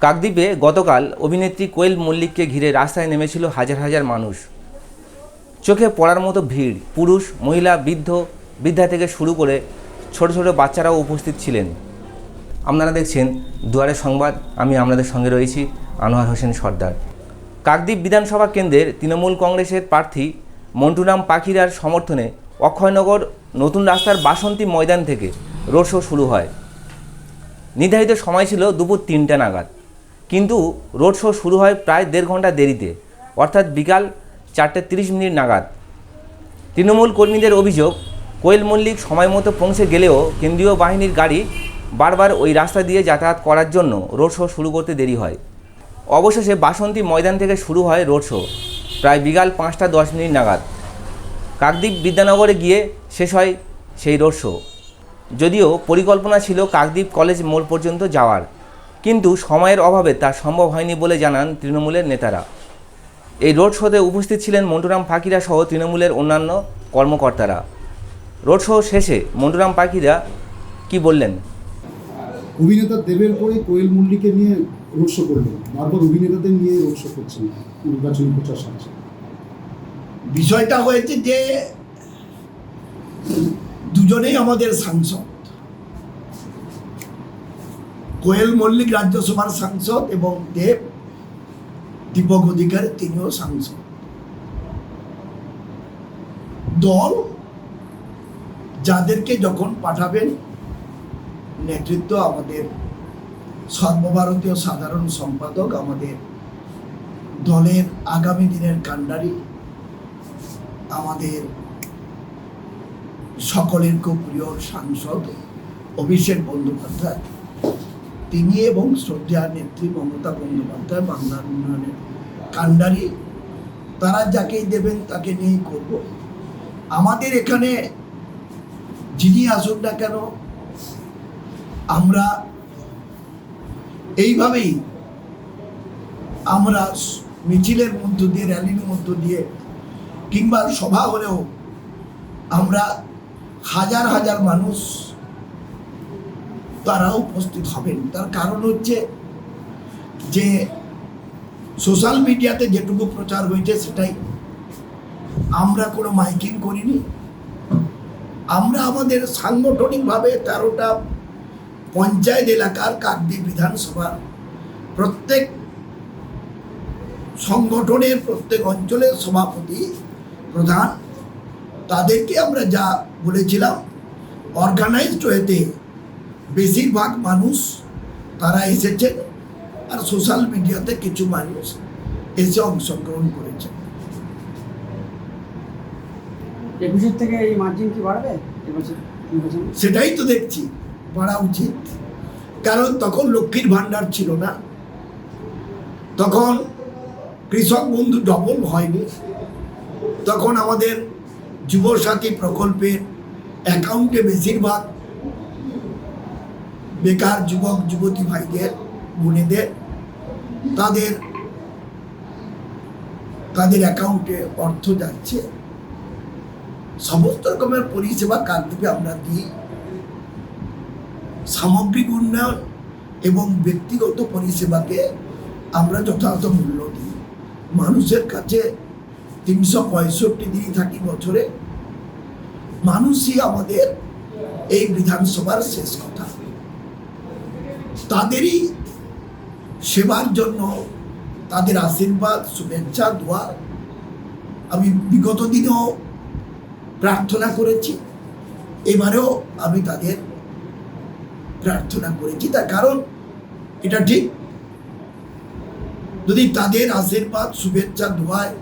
কাকদ্বীপে গতকাল অভিনেত্রী কোয়েল মল্লিককে ঘিরে রাস্তায় নেমেছিল হাজার হাজার মানুষ। চোখে পড়ার মতো ভিড়, পুরুষ, মহিলা, বৃদ্ধা থেকে শুরু করে ছোট ছোট বাচ্চারাও উপস্থিত ছিলেন। আপনারা দেখছেন দুয়ারে সংবাদ, আমি আপনাদের সঙ্গে রয়েছি আনোয়ার হোসেন সর্দার। কাকদ্বীপ বিধানসভা কেন্দ্রের তৃণমূল কংগ্রেসের প্রার্থী মন্টুরাম পাখিরার সমর্থনে অক্ষয়নগর নতুন রাস্তার বাসন্তী ময়দান থেকে রোড শো শুরু হয়। নির্ধারিত সময় ছিল দুপুর 3টা নাগাদ, কিন্তু রোড শো শুরু হয় প্রায় 1.5 ঘন্টা দেরিতে, অর্থাৎ বিকাল 4:30 নাগাদ। তৃণমূল কর্মীদের অভিযোগ, কোয়েল মল্লিক সময় মতো পৌঁছে গেলেও কেন্দ্রীয় বাহিনীর গাড়ি বারবার ওই রাস্তা দিয়ে যাতায়াত করার জন্য রোড শো শুরু করতে দেরি হয়। অবশেষে বাসন্তী ময়দান থেকে শুরু হয় রোড শো প্রায় বিকাল 5:10 নাগাদ। কাকদ্বীপ বিদ্যানগরে গিয়ে শেষ হয় সেই রোড শো। যদিও পরিকল্পনা ছিল কাকদ্বীপ কলেজ মোড় পর্যন্ত যাওয়ার, কিন্তু সময়ের অভাবে তা সম্ভব হয়নি বলে জানান তৃণমূলের নেতারা। এই রোড শোতে উপস্থিত ছিলেন মন্টুরাম পাখিরা সহ তৃণমূলের অন্যান্য কর্মকর্তারা। রোড শো শেষে মন্টুরাম পাখিরা কি বললেন? অভিনেতা দেবের পরে কোয়েল মল্লিককে নিয়ে রোড শো করলেন, বারবার অভিনেতাদের নিয়ে রোড শো করছেন নির্বাচনী প্রচার সাথে। বিষয়টা হয়েছে যে দুজনেই আমাদের সাংসদ। কোয়েল মল্লিক রাজ্যসভার সাংসদ এবং দেব দীপক অধিকারী তিনিও সাংসদ। দল যাদেরকে যখন পাঠাবেন, নেতৃত্ব আমাদের সর্বভারতীয় সাধারণ সম্পাদক, আমাদের দলের আগামী দিনের কাণ্ডারি, আমাদের সকলের খুব প্রিয় সাংসদ অভিষেক বন্দ্যোপাধ্যায়, তিনি এবং শ্রদ্ধা নেত্রী মমতা বন্দ্যোপাধ্যায়, বাংলার উন্নয়নের কাণ্ডারি, তারা যাকেই দেবেন তাকে নিয়েই করব। আমাদের এখানে যিনি আসুন না কেন, আমরা এইভাবেই আমরা মিছিলের মধ্য দিয়ে, র্যালির মধ্য দিয়ে কিংবা সভা হলেও আমরা হাজার হাজার মানুষ তারা উপস্থিত হবেন। তার কারণ হচ্ছে যে সোশ্যাল মিডিয়াতে যেটুকু প্রচার হয়েছে সেটাই, আমরা কোনো মাইকিং করিনি। আমরা আমাদের সাংগঠনিকভাবে 13টা পঞ্চায়েত এলাকার কাকদ্বীপ বিধানসভার প্রত্যেক সংগঠনের, প্রত্যেক অঞ্চলের সভাপতি, প্রধান, তাদেরকে আমরা যা বলেছিলাম, অর্গানাইজড ওয়েতে বেশিরভাগ মানুষ তারা এসেছেন, আর সোশ্যাল মিডিয়াতে কিছু মানুষ এসে অংশগ্রহণ করেছেন। 21 থেকে এই মার্জিন কি বাড়বে? সেটাই তো দেখছি, বাড়া উচিত। কারণ তখন লক্ষ্মীর ভাণ্ডার ছিল না, তখন কৃষক বন্ধু ডবল হয়নি, তখন আমাদের যুবসাথী প্রকল্পের অ্যাকাউন্টে বেশিরভাগ বেকার যুবক যুবতী ভাইদের, বোনেদের, তাদের অ্যাকাউন্টে অর্থ যাচ্ছে। সমস্ত রকমের পরিষেবা কাকদ্বীপে আমরা দিই। সামগ্রিক উন্নয়ন এবং ব্যক্তিগত পরিষেবাকে আমরা যথাযথ মূল্য দিই। মানুষের কাছে 365 দিনই থাকি বছরে, মানুষই আমাদের এই বিধানসভার শেষ কথা। তাদেরই সেবার জন্য, তাদের আশীর্বাদ, শুভেচ্ছা, দোয়া আমি বিগত দিনেও প্রার্থনা করেছি, এবারেও আমি তাদের প্রার্থনা করেছি। তার কারণ এটা ঠিক, যদি তাদের আশীর্বাদ, শুভেচ্ছা, দোয়ায়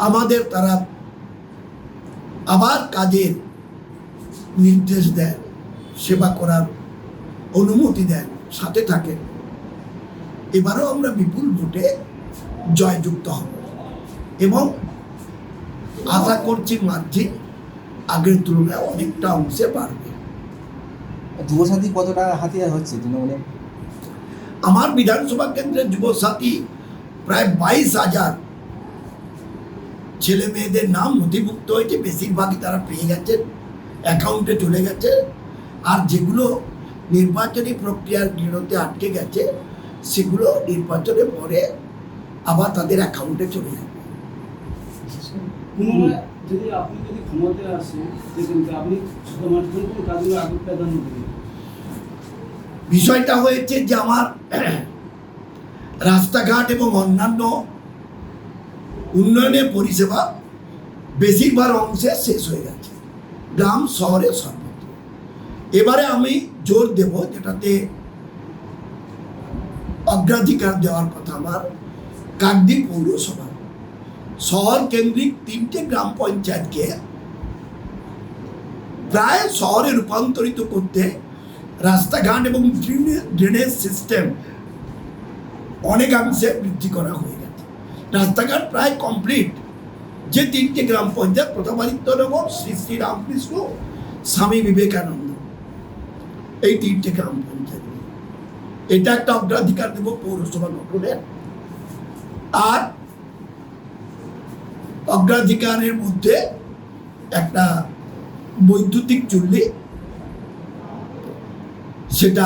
আমাদের তারা আবার কাজের নির্দেশ দেন, সেবা করার অনুমতি দেন, সাথে থাকেন, এবারেও আমরা বিপুল ভোটে জয়যুক্ত হব এবং আশা করছি মার্জিন আগের তুলনায় অনেকটা অংশে বাড়বে। যুবসাথী কতটা হাতিয়ার হচ্ছে তৃণমূলের? আমার বিধানসভা কেন্দ্রের যুবসাথী প্রায় 22,000 ছেলে মেয়েদের নাম নথিভুক্ত হয়েছে। বেশিরভাগই তারা পেয়ে গেছেন, অ্যাকাউন্টে চলে গেছে। আর যেগুলো নির্বাচনী প্রক্রিয়ার গৃহতে আটকে গেছে, সেগুলো নির্বাচনের পরে আবার তাদের অ্যাকাউন্টে চলে যাবে। পুনরায় যদি আপনি ক্ষমতায় আসেন, দেখুন আপনি শুধুমাত্র কোন কাজগুলো আগে প্রাধান্য দেবেন? বিষয়টা হয়েছে যে আমার রাস্তাঘাট এবং অন্যান্য উন্নয়নের পরিষেবা বেশিরভাগ অংশে শেষ হয়ে গেছে, গ্রাম শহরে সর্বত্র। এবারে আমি জোর দেব যেটাতে অগ্রাধিকার দেওয়ার কথা আমার কাকদ্বীপ পৌরসভা শহর কেন্দ্রিক 3টে গ্রাম পঞ্চায়েতকে প্রায় শহরে রূপান্তরিত করতে রাস্তাঘাট এবং ড্রেনেজ সিস্টেম অনেকাংশে বৃদ্ধি করা হয়ে গেছে। রাস্তাঘাট প্রায় কমপ্লিট। যে 3টে গ্রাম পঞ্চায়েত, প্রতাপাদিত্যনগর, শ্রী শ্রী রামকৃষ্ণ, স্বামী বিবেকানন্দ, এই 3টে গ্রাম পঞ্চায়েত, এটা একটা অগ্রাধিকার দেব পৌরসভা গঠনের। আর অগ্রাধিকারের মধ্যে একটা বৈদ্যুতিক চুল্লি, সেটা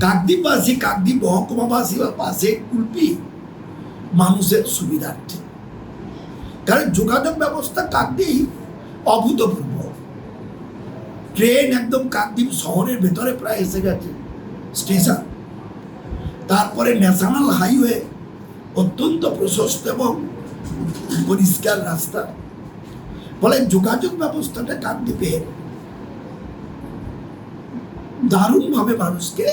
কাকদ্বীপবাসী, কাকদ্বীপ মহকুমাবাসী বা পাশে কুলপি মানুষের সুবিধার্থে। কারণ যোগাযোগ ব্যবস্থা কাকদ্বীপ অভূতপূর্ব। ট্রেন একদম কাকদ্বীপ শহরের ভেতরে প্রায় এসে গেছে স্টেশন। তারপরে ন্যাশনাল হাইওয়ে অত্যন্ত প্রশস্ত এবং পরিষ্কার রাস্তা, ফলে যোগাযোগ ব্যবস্থাটা কাকদ্বীপে দারুণভাবে মানুষকে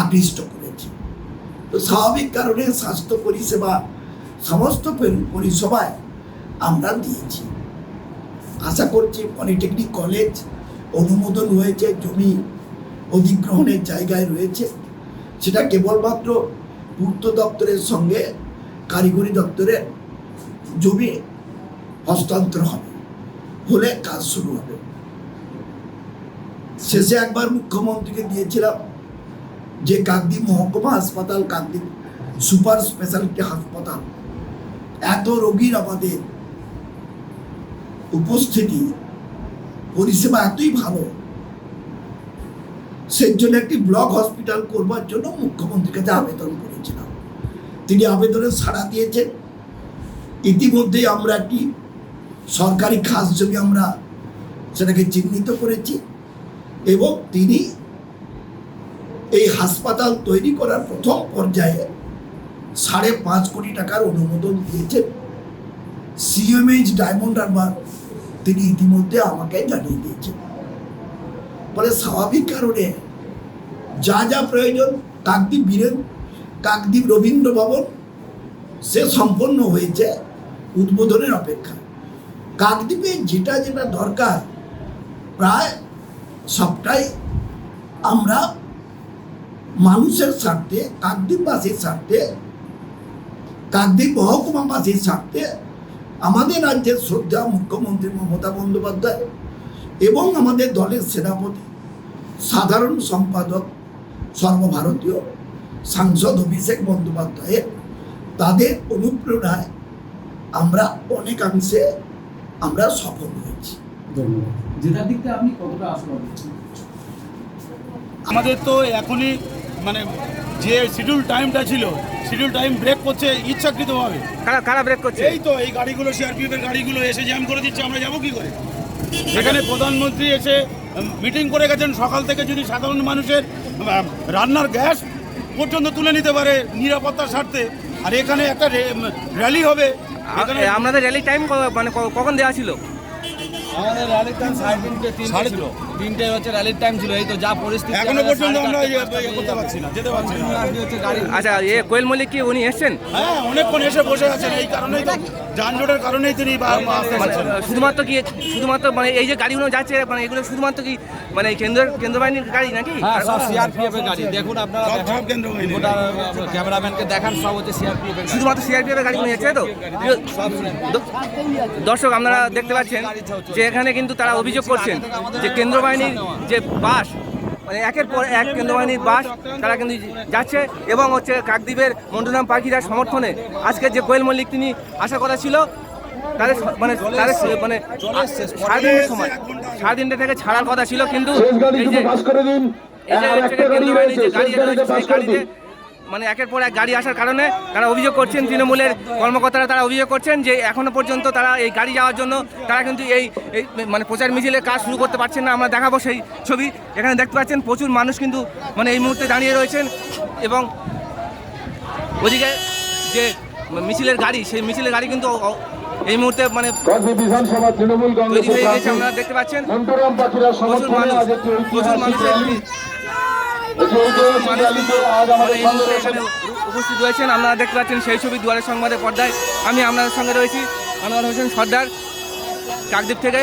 আকৃষ্ট করেছে। তো স্বাভাবিক কারণে স্বাস্থ্য পরিষেবা সমস্ত পরিষেবায় আমরা দিয়েছি। আশা করছি পলিটেকনিক কলেজ অনুমোদন হয়েছে, জমি অধিগ্রহণের জায়গায় রয়েছে, সেটা কেবলমাত্র পূর্ত দপ্তরের সঙ্গে কারিগরি দপ্তরের জমি হস্তান্তর হবে, হলে কাজ শুরু হবে। শেষে একবার মুখ্যমন্ত্রীকে দিয়েছিলাম যে কাকদ্বীপ মহকুমা হাসপাতাল, কাকদ্বীপ সুপার স্পেশালিটি হাসপাতাল, এত রোগীর আমাদের উপস্থিতি, পরিষেবা এতই ভালো, সেই জন্য একটি ব্লক হসপিটাল করবার জন্য মুখ্যমন্ত্রীর কাছে আবেদন করেছিলাম। তিনি আবেদনে সাড়া দিয়েছেন। ইতিমধ্যেই আমরা একটি সরকারি খাস জমি আমরা সেটাকে চিহ্নিত করেছি এবং তিনি এই হাসপাতাল তৈরি করার প্রথম পর্যায়ে 5.5 কোটি টাকার অনুমোদন দিয়েছেন। সিএমএইচ ডায়মন্ড হারবার তিনি ইতিমধ্যে আমাকে জানিয়ে দিয়েছেন। ফলে স্বাভাবিক কারণে যা যা প্রয়োজন, কাকদ্বীপ রবীন্দ্র ভবন সে সম্পন্ন হয়েছে, উদ্বোধনের অপেক্ষা। কাকদ্বীপে যেটা যেটা দরকার প্রায় সবটাই আমরা মানুষের স্বার্থে, কাকদ্বীপবাসীর স্বার্থে, কাকদ্বীপ মহকুমাবাসীর স্বার্থে আমাদের রাজ্যের শ্রদ্ধা মুখ্যমন্ত্রী মমতা বন্দ্যোপাধ্যায় এবং আমাদের দলের সেনাপতি, সাধারণ সম্পাদক, সর্বভারতীয় সাংসদ অভিষেক বন্দ্যোপাধ্যায়ের তাদের অনুপ্রেরণায় আমরা অনেকাংশে আমরা সফল হয়েছি। জেতার দিক থেকে আপনি কতটা আশাবাদী? আমাদের তো এখনই মানে যে শিডিউল টাইমটা ছিল, শিডিউল টাইম ব্রেক করছে ইচ্ছাকৃতভাবে। কারা ব্রেক করছে? এই তো এই গাড়িগুলো, সিআরপিএফের গাড়িগুলো এসে জ্যাম করে দিচ্ছে, আমরা যাবো কি করে? এখানে প্রধানমন্ত্রী এসে মিটিং করে গেছেন, সকাল থেকে যদি সাধারণ মানুষের রান্নার গ্যাস পর্যন্ত তুলে নিতে পারে নিরাপত্তার স্বার্থে, আর এখানে একটা র্যালি হবে। আপনাদের র্যালি টাইম মানে কখন দেওয়া ছিল? আমাদের র্যালির টাইম 3:30 ছিল। 3টে হচ্ছে র্যালির টাইম ছিল। এই তো যা পরিস্থিতি, এখনো পর্যন্ত আমরা করতে পারছি না, যেতে পারছি না। আচ্ছা, কোয়েল মল্লিক কি উনি এসছেন? হ্যাঁ, অনেকক্ষণ এসে বসে আছেন। এই কারণেই তো, যানজটের কারণেই তিনি আসতে পারছেন না। শুধুমাত্র মানে এই যে গাড়িগুলো যাচ্ছে, মানে এগুলো শুধুমাত্র কি মানে কেন্দ্র বাহিনীর গাড়ি নাকি? হ্যাঁ, সব সিআরপিএফ এর গাড়ি। দেখুন আপনারা, সব কেন্দ্র বাহিনীর গোটা ক্যামেরাম্যানকে দেখান, সব হচ্ছে সিআরপিএফ এর গাড়ি। শুধুমাত্র সিআরপিএফ এর গাড়িগুলো যাচ্ছে তো? দর্শক, আপনারা দেখতে পাচ্ছেন যে এখানে কিন্তু তারা অভিযোগ করছেন যে কেন্দ্র বাহিনীর যে বাস, মানে একের পর এক কেন্দ্র বাহিনীর বাস তারা কিন্তু যাচ্ছে এবং হচ্ছে কাকদ্বীপের মন্ডুরাম পাখিরা সমর্থনে আজকে যে কোয়েল মল্লিক তিনি আসার কথা ছিল, তাদের মানে সাড়ে 3টের সময়, 3:30 থেকে ছাড়ার কথা ছিল, কিন্তু এই যে এই যে হচ্ছে গিয়ে কেন্দ্রীয় বাহিনীর যে গাড়ি রয়েছে সেই গাড়িতে মানে একের পর এক গাড়ি আসার কারণে তারা অভিযোগ করছেন, তৃণমূলের কর্মকর্তারা তারা অভিযোগ করছেন যে এখনো পর্যন্ত তারা এই গাড়ি যাওয়ার জন্য তারা কিন্তু এই মানে প্রচার মিছিলের কাজ শুরু করতে পারছেন না। আমরা দেখাবো সেই ছবি। এখানে দেখতে পাচ্ছেন প্রচুর মানুষ কিন্তু মানে এই মুহূর্তে দাঁড়িয়ে রয়েছেন এবং ওদিকে যে মিছিলের গাড়ি সেই মিছিলের গাড়ি কিন্তু এই মুহূর্তে মানে বিধানসভা তৃণমূল তৈরি হয়ে গেছে। আপনারা দেখতে পাচ্ছেন প্রচুর মানুষ, প্রচুর মানুষের এখানে উপস্থিত রয়েছেন। আপনারা দেখতে পাচ্ছেন সেই ছবি দুয়ারের সংবাদের পর্দায়। আমি আপনাদের সঙ্গে রয়েছি আনোয়ার হোসেন সর্দার, কাকদ্বীপ থেকে।